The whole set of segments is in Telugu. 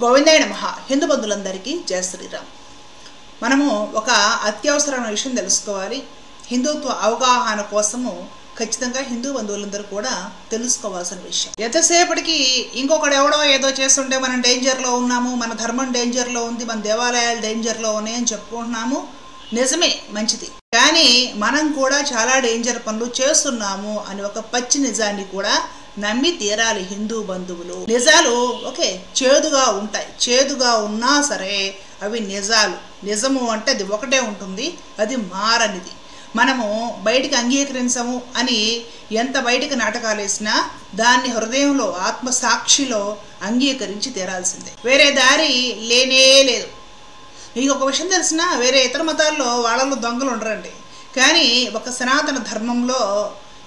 గోవిందాయ నమః. హిందూ బంధువులందరికీ జయ శ్రీరామ్. మనము ఒక అత్యవసరమైన విషయం తెలుసుకోవాలి. హిందుత్వ అవగాహన కోసము ఖచ్చితంగా హిందూ బంధువులందరూ కూడా తెలుసుకోవాల్సిన విషయం. ఎంతసేపటికి ఇంకొకడు ఎవడో ఏదో చేస్తుంటే మనం డేంజర్లో ఉన్నాము, మన ధర్మం డేంజర్లో ఉంది, మన దేవాలయాలు డేంజర్లో ఉన్నాయని చెప్పుకుంటున్నాము. నిజమే, మంచిది. కానీ మనం కూడా చాలా డేంజర్ పనులు చేస్తున్నాము అని ఒక పచ్చి నిజాన్ని కూడా నమ్మి తీరాలి హిందూ బంధువులు. నిజాలు ఓకే చేదుగా ఉంటాయి, చేదుగా ఉన్నా సరే అవి నిజాలు. నిజము అంటే అది ఒకటే ఉంటుంది, అది మారనిది. మనము బయటికి అంగీకరించము అని ఎంత బయటికి నాటకాలు వేసినా దాన్ని హృదయంలో ఆత్మసాక్షిలో అంగీకరించి తీరాల్సిందే. వేరే దారి లేనే లేదు. మీకు ఒక విషయం తెలిసిన, వేరే ఇతర మతాల్లో వాళ్ళలో దొంగలు ఉండరండి, కానీ ఒక సనాతన ధర్మంలో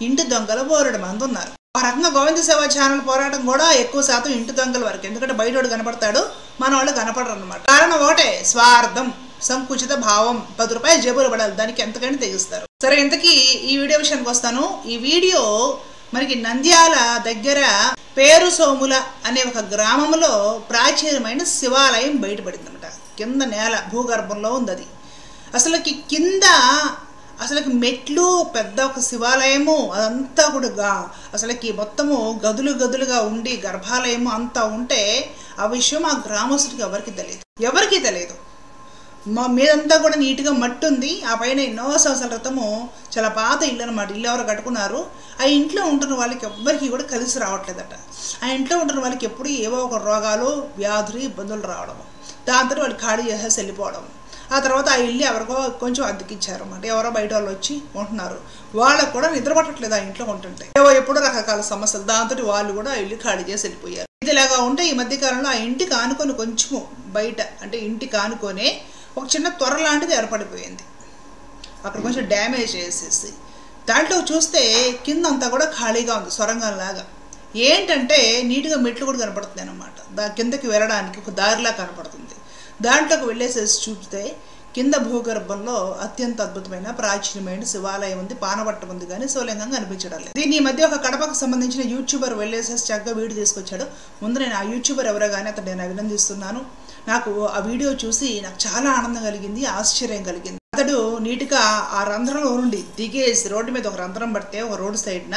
ఇంటి దొంగలు బోరెడు మంది ఉన్నారు. ఆ రకంగా గోవింద సేవ ఛానల్ పోరాటం కూడా ఎక్కువ శాతం ఇంటి దొంగల వరకు. ఎందుకంటే బయటోడు కనపడతాడు, మన వాళ్ళు కనపడరు అనమాట. కారణం ఒకటే, స్వార్థం, సంకుచిత భావం. 10 రూపాయలు జేబులు పడాలి, దానికి ఎంతకని తెగిస్తారు. సరే, ఇంతకీ ఈ వీడియో విషయానికి వస్తాను. ఈ వీడియో మనకి నంద్యాల దగ్గర పేరు సోముల అనే ఒక గ్రామంలో ప్రాచీనమైన శివాలయం బయటపడింది అనమాట. కింద నేల భూగర్భంలో ఉంది అది. అసలుకి మెట్లు, పెద్ద ఒక శివాలయము, అదంతా కూడా అసలుకి మొత్తము గదులు గదులుగా ఉండి గర్భాలయము అంతా ఉంటే ఆ విషయం ఆ గ్రామస్తుడికి ఎవరికి తెలియదు. మీదంతా కూడా నీట్గా మట్టి ఉంది. ఆ పైన ఎన్నో సంవత్సరాల క్రితము చాలా పాత ఇల్లు అనమాట. ఇల్లు ఎవరు కట్టుకున్నారు. ఆ ఇంట్లో ఉంటున్న వాళ్ళకి ఎవ్వరికి కూడా కలిసి రావట్లేదట. ఆ ఇంట్లో ఉంటున్న వాళ్ళకి ఎప్పుడు ఏవో ఒక రోగాలు, వ్యాధులు, ఇబ్బందులు రావడం, దాంతో వాళ్ళు ఖాళీ చేసేసి వెళ్ళిపోవడం. ఆ తర్వాత ఆ ఇల్లు ఎవరికో కొంచెం అద్దెకిచ్చారు అన్నమాట. ఎవరో బయట వాళ్ళు వచ్చి ఉంటున్నారు. వాళ్ళకు కూడా నిద్ర పట్టట్లేదు ఆ ఇంట్లో ఉంటుంటే. ఎప్పుడో రకరకాల సమస్యలు, దాంతో వాళ్ళు కూడా ఆ ఇల్లు ఖాళీ చేసి వెళ్ళిపోయారు. ఇదిలాగా ఉంటే ఈ మధ్యకాలంలో ఆ ఇంటికి ఆనుకొని కొంచెము బయట, అంటే ఇంటికి ఆనుకొనే ఒక చిన్న త్వర లాంటిది ఏర్పడిపోయింది. అక్కడ కొంచెం డ్యామేజ్ చేసేసి దాంట్లో చూస్తే కింద అంతా కూడా ఖాళీగా ఉంది, సొరంగంలాగా. ఏంటంటే నీట్గా మెట్లు కూడా కనపడుతుంది అనమాట. కిందకి వెళ్ళడానికి ఒక దారిలా కనపడుతుంది. దాంట్లోకి వెళ్ళేసేసి చూస్తే కింద భూగర్భంలో అత్యంత అద్భుతమైన ప్రాచీనమైన శివాలయం ఉంది. పానవట్టం ఉంది, కానీ శివలింగం కనిపించడం లేదు. దీన్ని ఈ మధ్య ఒక కడపకు సంబంధించిన యూట్యూబర్ వెళ్ళేసేసి చక్కగా వీడియో తీసుకొచ్చాడు. ముందు నేను ఆ యూట్యూబర్ ఎవరో కానీ అతను నేను అభినందిస్తున్నాను. నాకు ఆ వీడియో చూసి నాకు చాలా ఆనందం కలిగింది, ఆశ్చర్యం కలిగింది. అతడు నీట్గా ఆ రంధ్రంలో నుండి దిగేసి, రోడ్డు మీద ఒక రంధ్రం పడితే ఒక రోడ్డు సైడ్న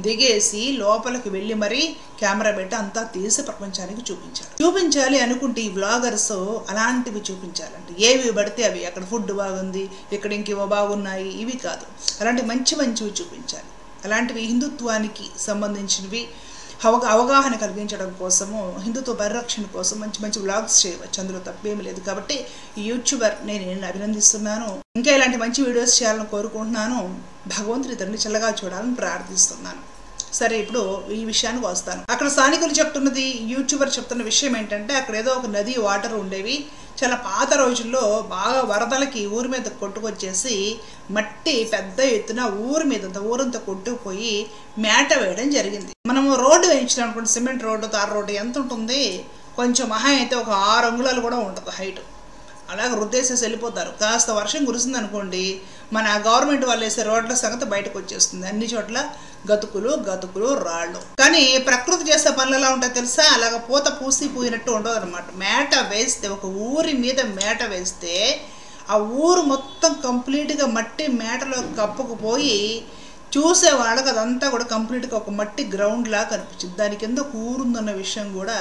దిగేసి లోపలికి వెళ్ళి మరీ కెమెరా పెట్టి అంతా తీసి ప్రపంచానికి చూపించాలి అనుకుంటే ఈ వ్లాగర్స్ అలాంటివి చూపించాలంటే ఏవి పడితే అవి, అక్కడ ఫుడ్ బాగుంది, ఇక్కడ ఇంకేవో బాగున్నాయి, ఇవి కాదు. అలాంటి మంచివి చూపించాలి. అలాంటివి హిందుత్వానికి సంబంధించినవి అవగాహన కలిగించడం కోసము, హిందుత్వ పరిరక్షణ కోసం మంచి వ్లాగ్స్ చేయవచ్చు. అందులో తప్పేమీ లేదు. కాబట్టి ఈ యూట్యూబర్ నేను అభినందిస్తున్నాను. ఇంకా ఇలాంటి మంచి వీడియోస్ చేయాలని కోరుకుంటున్నాను. భగవంతుడి ఇతరుని చల్లగా చూడాలని ప్రార్థిస్తున్నాను. సరే, ఇప్పుడు ఈ విషయానికి వస్తాను. అక్కడ స్థానికులు చెప్తున్నది, యూట్యూబర్ చెప్తున్న విషయం ఏంటంటే, అక్కడ ఏదో ఒక నది వాటర్ ఉండేవి. చాలా పాత రోజుల్లో బాగా వరదలకి ఊరి మీద కొట్టుకొచ్చేసి మట్టి పెద్ద ఎత్తున ఊరంతా కొట్టుకుపోయి మేట వేయడం జరిగింది. మనము రోడ్డు వేయించినాం అనుకోండి, సిమెంట్ రోడ్డు, తార్ రోడ్డు ఎంత ఉంటుంది, కొంచెం మహా అయితే ఒక 6 అంగుళాలు కూడా ఉంటుంది హైట్. అలాగే రుద్దేసేసి వెళ్ళిపోతారు. కాస్త వర్షం కురిసింది అనుకోండి, మన గవర్నమెంట్ వాళ్ళు వేసే రోడ్ల సంగతి బయటకు వచ్చేస్తుంది. అన్ని చోట్ల గతుకులు రాళ్ళు. కానీ ప్రకృతి చేసే పనులు ఎలా ఉంటాయో తెలుసా? అలాగ పూసిపోయినట్టు ఉండదు అనమాట. మేట వేస్తే, ఒక ఊరి మీద మేట వేస్తే ఆ ఊరు మొత్తం కంప్లీట్గా మట్టి మేటలో కప్పుకుపోయి చూసే వాళ్ళకి అదంతా కూడా కంప్లీట్గా ఒక మట్టి గ్రౌండ్ లాగా కనిపించింది. దాని కింద ఊరుందన్న విషయం కూడా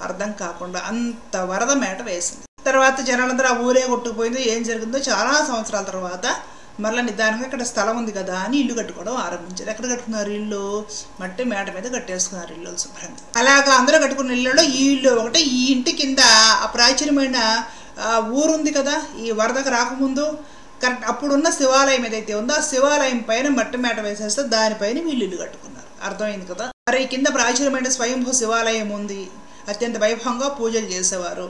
అర్థం కాకుండా అంత వరద మేట వేసింది. తర్వాత జనాలందరూ ఆ ఊరే కొట్టుకుపోయిందో ఏం జరిగిందో చాలా సంవత్సరాల తర్వాత మళ్ళీ నిదానంగా ఇక్కడ స్థలం ఉంది కదా అని ఇల్లు కట్టుకోవడం ఆరంభించారు. ఎక్కడ కట్టుకున్నారు ఇల్లు? మట్టి మేట మీద కట్టేసుకున్నారు ఇల్లు శుభ్రంగా. అలాగా అందరూ కట్టుకున్న ఇళ్ళలో ఈ ఇల్లు ఒకటే. ఈ ఇంటి కింద ఆ ప్రాచీనమైన ఊరుంది కదా, ఈ వరదకు రాకముందు కరెక్ట్ అప్పుడున్న శివాలయం ఏదైతే ఉందో ఆ శివాలయం పైన మట్టి మేట వేసేస్తే దానిపైన వీళ్ళు ఇల్లు కట్టుకున్నారు. అర్థమైంది కదా? మరి కింద ప్రాచీనమైన స్వయంభూ శివాలయం ఉంది. అత్యంత వైభవంగా పూజలు చేసేవారు.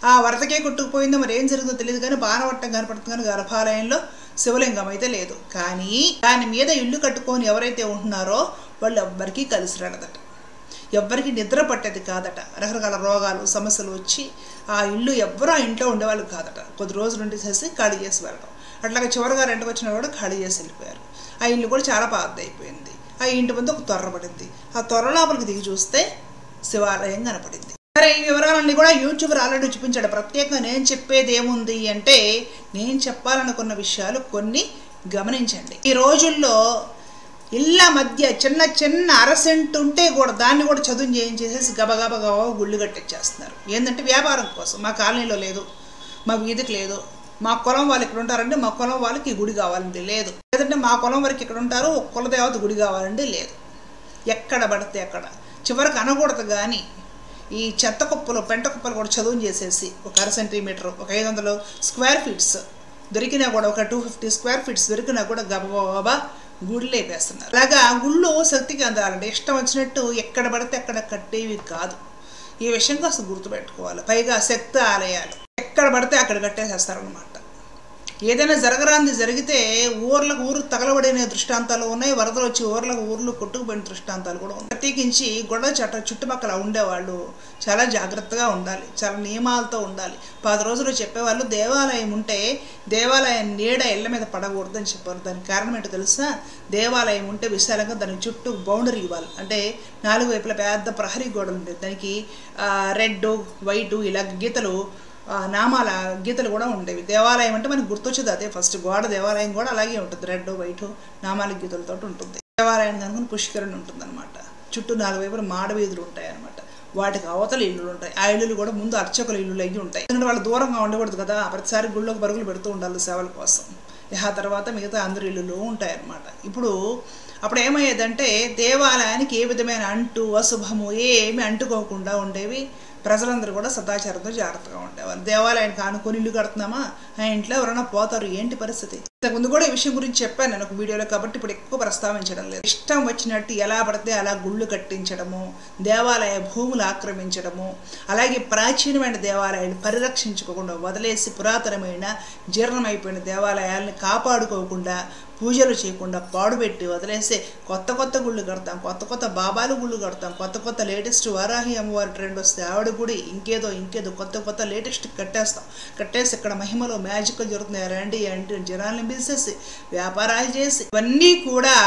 ఆ వరదకే కొట్టుకుపోయిందో మరి ఏం జరుగుతుందో తెలియదు, కానీ బాణవట్టం కనపడుతుంది, కానీ గర్భాలయంలో శివలింగం అయితే లేదు. కానీ దాని మీద ఇల్లు కట్టుకొని ఎవరైతే ఉంటున్నారో వాళ్ళు ఎవ్వరికీ కలిసి రాడదట, ఎవ్వరికి నిద్ర పట్టేది కాదట. రకరకాల రోగాలు, సమస్యలు వచ్చి ఆ ఇల్లు ఎవ్వరూ ఆ ఇంట్లో ఉండేవాళ్ళు కాదట. కొద్ది రోజులు ఉండేసేసి ఖాళీ చేసి వెళ్ళడం. అట్లాగే చివరిగా రెంట్కి వచ్చిన కూడా ఖాళీ చేసి వెళ్ళిపోయారు. ఆ ఇల్లు కూడా చాలా పాతదైపోయింది. ఆ ఇంటి ముందు ఒక తొర్ర పడింది. ఆ తొర్ర లోపలికి దిగి చూస్తే శివాలయం కనపడింది. సరే, ఈ వివరాలన్నీ కూడా యూట్యూబర్ ఆల్రెడీ చూపించాడు. ప్రత్యేకంగా నేను చెప్పేది ఏముంది అంటే, నేను చెప్పాలనుకున్న విషయాలు కొన్ని గమనించండి. ఈ రోజుల్లో ఇళ్ళ మధ్య చిన్న చిన్న అరసెంట్ ఉంటే కూడా దాన్ని కూడా చదువు చేయించేసేసి గబగబ గుళ్ళు కట్టించేస్తున్నారు. ఏంటంటే వ్యాపారం కోసం. మా కాలనీలో లేదు, మా వీధికి లేదు, మా కులం వాళ్ళు ఇక్కడ ఉంటారంటే మా కులం వాళ్ళకి గుడి కావాలండి లేదు, లేదంటే మా కులం వరకు ఇక్కడ ఉంటారు కులదేవత గుడి కావాలండి లేదు. ఎక్కడ పడితే అక్కడ చివరికి అనకూడదు కానీ ఈ చెత్త కుప్పలు పెంట కుప్పలు కూడా చదువు చేసేసి ఒక 1/2 సెంటీమీటర్, ఒక 500 స్క్వేర్ ఫీట్స్ దొరికినా కూడా, ఒక 250 స్క్వేర్ ఫీట్స్ దొరికినా కూడా గబగబా గుళ్ళు వేపేస్తున్నారు. అలాగా గుళ్ళు శక్తికి అందాలంటే ఇష్టం వచ్చినట్టు ఎక్కడ పడితే అక్కడ కట్టేవి కాదు. ఈ విషయం కాస్త గుర్తుపెట్టుకోవాలి. పైగా శక్తి ఆలయాలు ఎక్కడ పడితే అక్కడ కట్టేసేస్తారనమాట. ఏదైనా జరగరాంది జరిగితే ఊరు తగలబడిన దృష్టాంతాలు ఉన్నాయి, వరదలు వచ్చి ఊర్లు కొట్టుకుపోయిన దృష్టాంతాలు కూడా ఉన్నాయి. ప్రత్యేకించి గొడవ చుట్టుపక్కల ఉండేవాళ్ళు చాలా జాగ్రత్తగా ఉండాలి, చాలా నియమాలతో ఉండాలి. 10 రోజులు చెప్పేవాళ్ళు దేవాలయం ఉంటే దేవాలయం నీడ ఇళ్ల మీద పడకూడదని చెప్పారు. దానికి కారణం ఏంటో తెలుసా? దేవాలయం ఉంటే విశాలంగా దానికి చుట్టూ బౌండరీ ఇవ్వాలి. అంటే 4 వైపుల పెద్ద ప్రహరీ గోడలు ఉండేది, దానికి రెడ్ వైట్ ఇలా గీతలు నామాల గీతలు కూడా ఉండేవి. దేవాలయం అంటే మనకు గుర్తొచ్చేది అదే ఫస్ట్. గోడ దేవాలయం కూడా అలాగే ఉంటుంది, రెడ్ వైట్ నామాల గీతలతో ఉంటుంది. దేవాలయం కనుక పుష్కరణి ఉంటుంది అనమాట. చుట్టూ 4 వైపులు మాడ వీధులు ఉంటాయి అనమాట. వాటికి అవతల ఇల్లులు ఉంటాయి. ఆ ఇల్లులు కూడా ముందు అర్చకుల ఇల్లులు అయ్యి ఉంటాయి. ఎందుకంటే వాళ్ళు దూరంగా ఉండకూడదు కదా, ప్రతిసారి గుళ్ళోకి పరుగులు పెడుతూ ఉండాలి సేవల కోసం. ఆ తర్వాత మిగతా అందరి ఇల్లులు ఉంటాయి అన్నమాట. అప్పుడు ఏమయ్యేదంటే దేవాలయానికి ఏ విధమైన అశుభము ఏమి అంటుకోకుండా ఉండేవి. ప్రజలందరూ కూడా సదాచారంతో జాగ్రత్తగా ఉండేవాళ్ళు. దేవాలయానికి ఆనుకొని ఇల్లు కడుతున్నామా, ఆ ఇంట్లో ఎవరైనా పోతారు, ఏంటి పరిస్థితి? ఇంతకుముందు కూడా ఈ విషయం గురించి చెప్పాను నేను ఒక వీడియోలో, కాబట్టి ఇప్పుడు ఎక్కువ ప్రస్తావించడం లేదు. ఇష్టం వచ్చినట్టు ఎలా పడితే అలా గుళ్ళు కట్టించడము, దేవాలయ భూములు ఆక్రమించడము, అలాగే ప్రాచీనమైన దేవాలయాన్ని పరిరక్షించుకోకుండా వదిలేసి పురాతనమైన జీర్ణమైపోయిన దేవాలయాలను కాపాడుకోకుండా పూజలు చేయకుండా పాడుపెట్టి వదిలేసి కొత్త గుళ్ళు కడతాం, కొత్త బాబాలు గుళ్ళు కడతాం, కొత్త లేటెస్ట్ వారాహి అమ్మవారి ట్రెండ్ వస్తే ఆవిడ గుడి ఇంకేదో కొత్త లేటెస్ట్ కట్టేసి ఇక్కడ మహిమలో మ్యాజిక్ జరుగుతున్నాయి రండి అంటే జనాల్ని పిలిచేసి వ్యాపారాలు చేసి ఇవన్నీ కూడా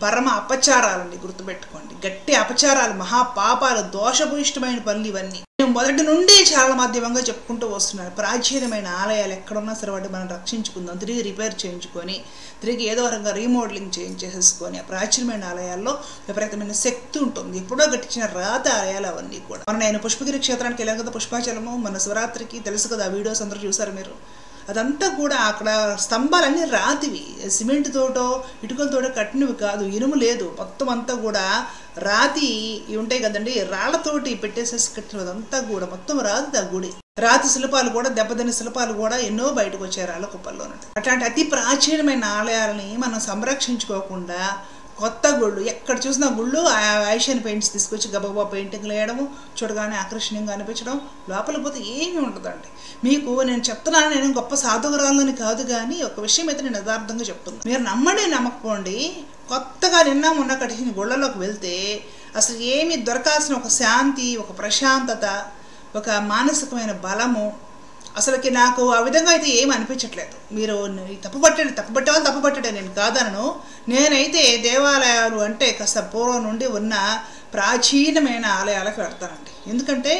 పరమ అపచారాలండి. గుర్తుపెట్టుకోండి, గట్టి అపచారాలు, మహాపాపాలు, దోషభూయిష్టమైన పనులు ఇవన్నీ. నేను మొదటి నుండి చాలా మాధ్యమంగా చెప్పుకుంటూ వస్తున్నాను. ప్రాచీనమైన ఆలయాలు ఎక్కడున్నా సరే వాటిని మనం రక్షించుకుందాం, తిరిగి రిపేర్ చేయించుకొని తిరిగి ఏదో రకంగా రీమోడలింగ్ చేసేసుకొని ఆ ప్రాచీనమైన ఆలయాల్లో విపరీతమైన శక్తి ఉంటుంది. ఎప్పుడో గట్టించిన రాత ఆలయాలు అవన్నీ కూడా. నేను పుష్పగిరి క్షేత్రానికి వెళ్ళాం కదా, పుష్పాచలము మన శివరాత్రికి తెలుసు కదా, ఆ వీడియోస్ అందరూ చూసారు మీరు. అదంతా కూడా అక్కడ స్తంభాలన్నీ రాతివి, సిమెంట్ తోటో ఇటుకలతోటో కట్టినవి కాదు, ఇనుము లేదు, మొత్తం అంతా కూడా రాతి ఉంటాయి కదండి, రాళ్లతోటి పెట్టేసేసి కట్టినదంతా కూడా మొత్తం రాతి. ఆ గుడి రాతి శిల్పాలు కూడా, దెబ్బతిన్న శిల్పాలు కూడా ఎన్నో బయటకు వచ్చాయి రాళ్ళ కుప్పల్లోనే. అట్లాంటి అతి ప్రాచీనమైన ఆలయాలని మనం సంరక్షించుకోకుండా కొత్త గుళ్ళు ఎక్కడ చూసినా గుళ్ళు ఐషియన్ పెయింట్స్ తీసుకొచ్చి గబగబా పెయింటింగ్లు వేయడము, చూడగానే ఆకర్షణీయంగా అనిపించడం, లోపల పోతే ఏమీ ఉండదండి. మీకు నేను చెప్తున్నాను, నేను గొప్ప సాధుగురాలని కాదు, కానీ ఒక విషయం అయితే నేను యథార్థంగా చెప్తున్నాను. మీరు నమ్మకపోండి, కొత్తగా మొన్న కట్టిన గుళ్ళలోకి వెళ్తే అసలు ఏమి దొరకాల్సిన ఒక శాంతి, ఒక ప్రశాంతత, ఒక మానసికమైన బలము అసలుకి నాకు ఆ విధంగా అయితే ఏమి అనిపించట్లేదు. మీరు తప్పుపట్టే నేను కాదనను. నేనైతే దేవాలయాలు అంటే కాస్త పూర్వం నుండి ఉన్న ప్రాచీనమైన ఆలయాలకు వెళ్తానండి. ఎందుకంటే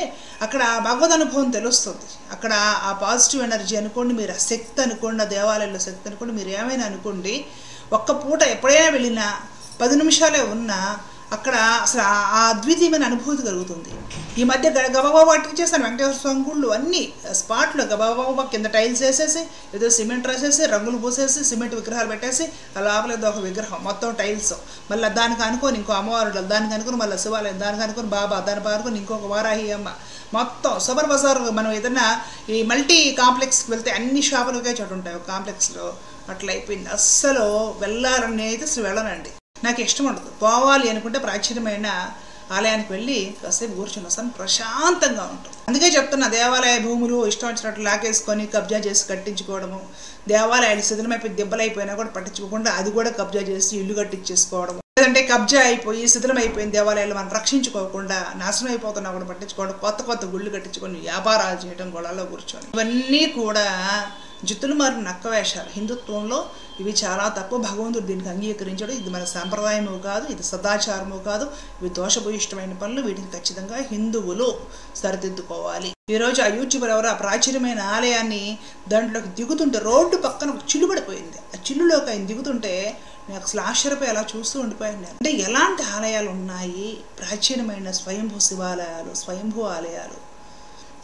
అక్కడ భగవద్ అనుభవం తెలుస్తుంది. అక్కడ ఆ పాజిటివ్ ఎనర్జీ అనుకోండి, మీరు ఆ శక్తి అనుకోండి, ఆ దేవాలయంలో శక్తి అనుకోండి, మీరు ఏమైనా అనుకోండి, ఒక్క పూట ఎప్పుడైనా వెళ్ళినా 10 నిమిషాలే ఉన్నా అక్కడ అసలు ఆ అద్వితీయమైన అనుభూతి కలుగుతుంది. ఈ మధ్య గబగబా వాటికి చేస్తాను, వెంకటేశ్వర స్వామి గుళ్ళు అన్నీ స్పాట్లో గబగబా కింద టైల్స్ వేసేసి ఏదో సిమెంట్ రాసేసి రంగులు పూసేసి సిమెంట్ విగ్రహాలు పెట్టేసి లోపల ఏదో ఒక విగ్రహం మొత్తం టైల్స్, మళ్ళీ దానికి అనుకొని ఇంకో అమ్మవారు, దానికి అనుకుని మళ్ళీ శివాలయం, దానికి అనుకుని బాబా, దాని అనుకుని ఇంకొక వారాహి అమ్మ, మొత్తం సూపర్ బజార్. మనం ఏదైనా ఈ మల్టీ కాంప్లెక్స్కి వెళ్తే అన్ని షాపులకే చోటు ఉంటాయి ఒక కాంప్లెక్స్లో, అట్లా అయిపోయింది. అస్సలు వెళ్ళాలని అయితే అసలు వెళ్ళనండి, నాకు ఇష్టం ఉండదు. పోవాలి అనుకుంటే ప్రాచీనమైన ఆలయానికి వెళ్ళి కాసేపు కూర్చొని వస్తాను, ప్రశాంతంగా ఉంటుంది. అందుకే చెప్తున్నా, దేవాలయ భూములు ఇష్టం వచ్చినట్లు లాగేసుకొని కబ్జా చేసి కట్టించుకోవడము, దేవాలయాలు శిథిలమైపోయి దెబ్బలైపోయినా కూడా పట్టించుకోకుండా అది కూడా కబ్జా చేసి ఇల్లు కట్టించేసుకోవడము, లేదంటే కబ్జా అయిపోయి శిథిలం అయిపోయిన దేవాలయాలు మనం రక్షించుకోకుండా నాశనం అయిపోతున్నా కూడా పట్టించుకోవడం, కొత్త కొత్త గుళ్ళు కట్టించుకొని వ్యాపారాలు చేయడం, గొడవలో కూర్చొని, ఇవన్నీ కూడా జుత్తులు మారిన నక్క వేషాలు. హిందుత్వంలో ఇవి చాలా తప్పు. భగవంతుడు దీనికి అంగీకరించడు. ఇది మన సాంప్రదాయము కాదు, ఇది సదాచారము కాదు, ఇవి దోషభూయిష్టమైన పనులు. వీటిని ఖచ్చితంగా హిందువులు సరిదిద్దుకోవాలి. ఈరోజు ఆ యూట్యూబర్ ఎవరో ఆ ప్రాచీనమైన ఆలయాన్ని దాంట్లోకి దిగుతుంటే రోడ్డు పక్కన ఒక చిల్లు పడిపోయింది. ఆ చిల్లులోకి ఆయన దిగుతుంటే నాకు అసలు ఆశ్చర్యపోయి అలా చూస్తూ ఉండిపోయాను నేను. అంటే ఎలాంటి ఆలయాలు ఉన్నాయి, ప్రాచీనమైన స్వయంభూ శివాలయాలు, స్వయంభూ ఆలయాలు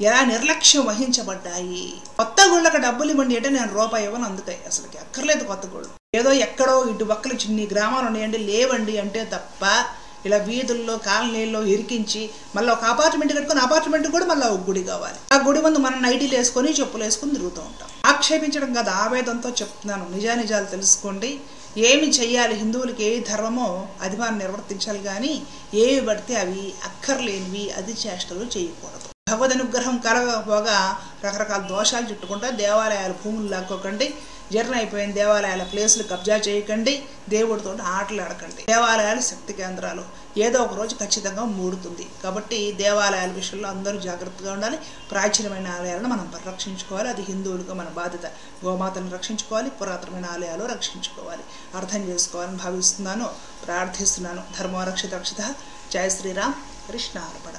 ఎలా నిర్లక్ష్యం వహించబడ్డాయి. కొత్త గుళ్ళకి డబ్బులు ఇవ్వండి అంటే నేను రూపాయి ఇవ్వను, అందుతాయి అసలుకి అక్కర్లేదు కొత్త గుళ్ళు. ఏదో ఎక్కడో ఇటు పక్కల చిన్ని గ్రామాలు ఉన్నాయండి లేవండి అంటే తప్ప ఇలా వీధుల్లో కాలనీల్లో ఇరికించి మళ్ళీ ఒక అపార్ట్మెంట్ కట్టుకొని అపార్ట్మెంట్ కూడా మళ్ళీ ఒక గుడి కావాలి. ఆ గుడి ముందు మనం నైటీలు వేసుకొని చెప్పులు వేసుకొని తిరుగుతూ ఉంటాం. ఆక్షేపించడం కాదు, ఆవేదంతో చెప్తున్నాను. నిజానిజాలు తెలుసుకోండి. ఏమి చెయ్యాలి, హిందువులకి ఏ ధర్మమో అది మనం నిర్వర్తించాలి, కానీ ఏవి పడితే అవి అక్కర్లేనివి అతి చేష్టలు చేయకూడదు. భగవద్ అనుగ్రహం కలగకపోగా రకరకాల దోషాలు చుట్టుకుంటా. దేవాలయాలు భూములు లాక్కోకండి, జర్న అయిపోయిన దేవాలయాల ప్లేసులు కబ్జా చేయకండి, దేవుడితో ఆటలు ఆడకండి. దేవాలయాలు శక్తి కేంద్రాలు, ఏదో ఒక రోజు ఖచ్చితంగా మూడుతుంది. కాబట్టి దేవాలయాల విషయంలో అందరూ జాగ్రత్తగా ఉండాలి. ప్రాచీనమైన ఆలయాలను మనం పరిరక్షించుకోవాలి. అది హిందువులుగా మన బాధ్యత. గోమాతను రక్షించుకోవాలి, పురాతనమైన ఆలయాలు రక్షించుకోవాలి. అర్థం చేసుకోవాలని భావిస్తున్నాను, ప్రార్థిస్తున్నాను. ధర్మో రక్షిత రక్షిత. జయ శ్రీరామ్. కృష్ణ అర్పణ.